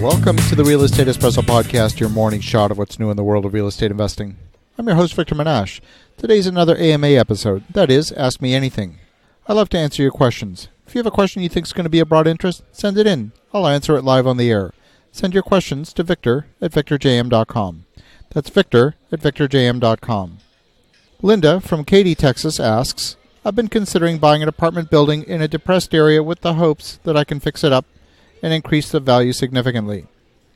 Welcome to the Real Estate Espresso Podcast, your morning shot of what's new in the world of real estate investing. I'm your host, Victor Menashe. Today's another AMA episode. That is, Ask Me Anything. I love to answer your questions. If you have a question you think is going to be of broad interest, send it in. I'll answer it live on the air. Send your questions to victor@victorjm.com. That's victor@victorjm.com. Linda from Katy, Texas asks, I've been considering buying an apartment building in a depressed area with the hopes that I can fix it up and increase the value significantly.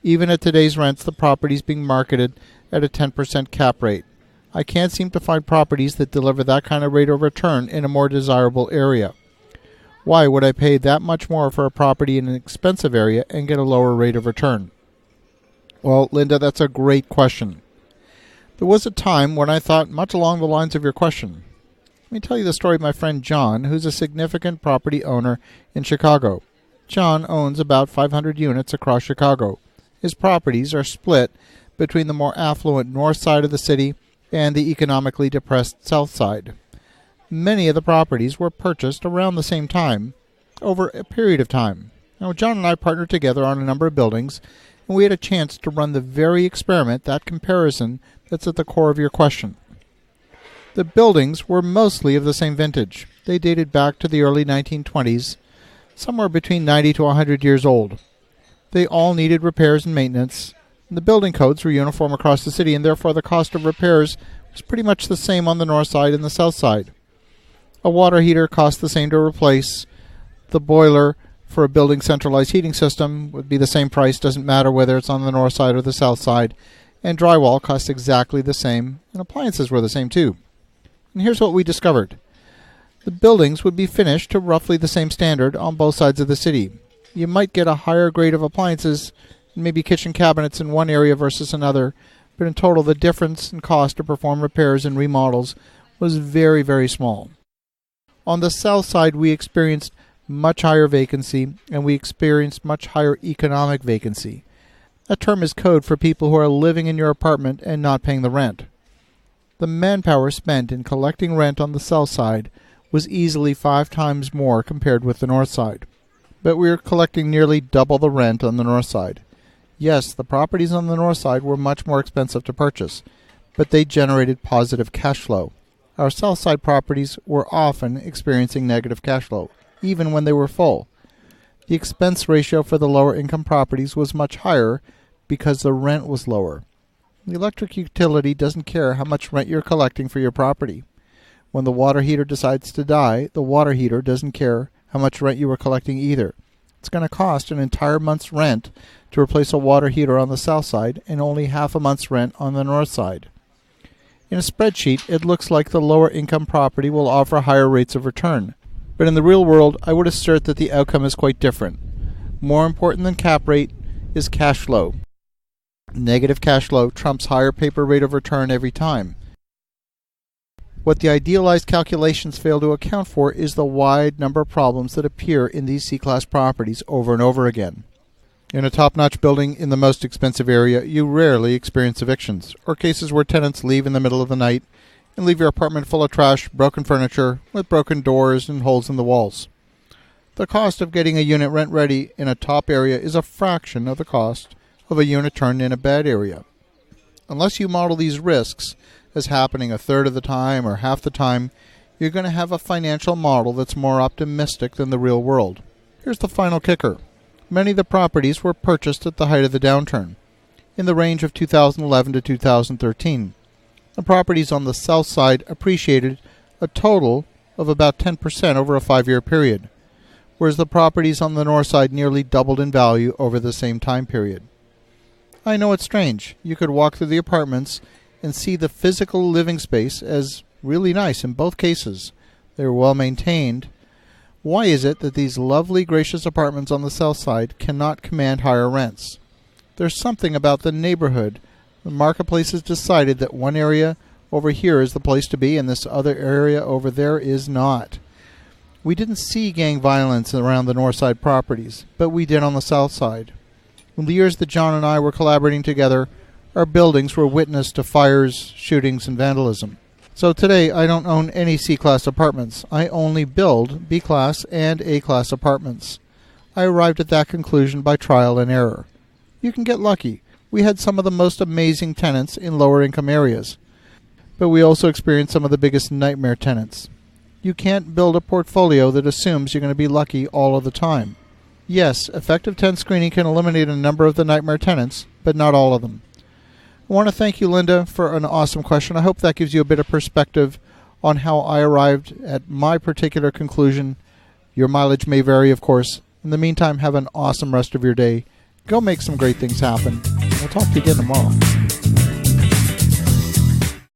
Even at today's rents, the property is being marketed at a 10% cap rate. I can't seem to find properties that deliver that kind of rate of return in a more desirable area. Why would I pay that much more for a property in an expensive area and get a lower rate of return? Well, Linda, that's a great question. There was a time when I thought much along the lines of your question. Let me tell you the story of my friend John, who's a significant property owner in Chicago. John owns about 500 units across Chicago. His properties are split between the more affluent north side of the city and the economically depressed south side. Many of the properties were purchased around the same time, over a period of time. Now, John and I partnered together on a number of buildings, and we had a chance to run the very experiment, that comparison that's at the core of your question. The buildings were mostly of the same vintage. They dated back to the early 1920s, somewhere between 90 to 100 years old. They all needed repairs and maintenance. The building codes were uniform across the city, and therefore the cost of repairs was pretty much the same on the north side and the south side. A water heater cost the same to replace. The boiler for a building centralized heating system would be the same price, doesn't matter whether it's on the north side or the south side. And drywall cost exactly the same, and appliances were the same too. And here's what we discovered. The buildings would be finished to roughly the same standard on both sides of the city. You might get a higher grade of appliances, maybe kitchen cabinets in one area versus another, but in total the difference in cost to perform repairs and remodels was very, very small. On the south side, we experienced much higher vacancy, and we experienced much higher economic vacancy. That term is code for people who are living in your apartment and not paying the rent. The manpower spent in collecting rent on the south side was easily 5 times more compared with the north side. But we were collecting nearly double the rent on the north side. Yes, the properties on the north side were much more expensive to purchase, but they generated positive cash flow. Our south side properties were often experiencing negative cash flow, even when they were full. The expense ratio for the lower income properties was much higher because the rent was lower. The electric utility doesn't care how much rent you're collecting for your property. When the water heater decides to die, the water heater doesn't care how much rent you were collecting either. It's going to cost an entire month's rent to replace a water heater on the south side and only half a month's rent on the north side. In a spreadsheet, it looks like the lower income property will offer higher rates of return. But in the real world, I would assert that the outcome is quite different. More important than cap rate is cash flow. Negative cash flow trumps higher paper rate of return every time. What the idealized calculations fail to account for is the wide number of problems that appear in these C-class properties over and over again. In a top-notch building in the most expensive area, you rarely experience evictions, or cases where tenants leave in the middle of the night and leave your apartment full of trash, broken furniture, with broken doors and holes in the walls. The cost of getting a unit rent-ready in a top area is a fraction of the cost of a unit turned in a bad area. Unless you model these risks as happening a third of the time or half the time, you're going to have a financial model that's more optimistic than the real world. Here's the final kicker. Many of the properties were purchased at the height of the downturn, in the range of 2011 to 2013. The properties on the south side appreciated a total of about 10% over a 5-year period, whereas the properties on the north side nearly doubled in value over the same time period. I know it's strange. You could walk through the apartments and see the physical living space as really nice in both cases. They're well maintained. Why is it that these lovely, gracious apartments on the south side cannot command higher rents? There's something about the neighborhood. The marketplace has decided that one area over here is the place to be and this other area over there is not. We didn't see gang violence around the north side properties, but we did on the south side. In the years that John and I were collaborating together, our buildings were witness to fires, shootings, and vandalism. So today, I don't own any C-class apartments. I only build B-class and A-class apartments. I arrived at that conclusion by trial and error. You can get lucky. We had some of the most amazing tenants in lower income areas. But we also experienced some of the biggest nightmare tenants. You can't build a portfolio that assumes you're going to be lucky all of the time. Yes, effective tenant screening can eliminate a number of the nightmare tenants, but not all of them. I want to thank you, Linda, for an awesome question. I hope that gives you a bit of perspective on how I arrived at my particular conclusion. Your mileage may vary, of course. In the meantime, have an awesome rest of your day. Go make some great things happen. We'll talk to you again tomorrow.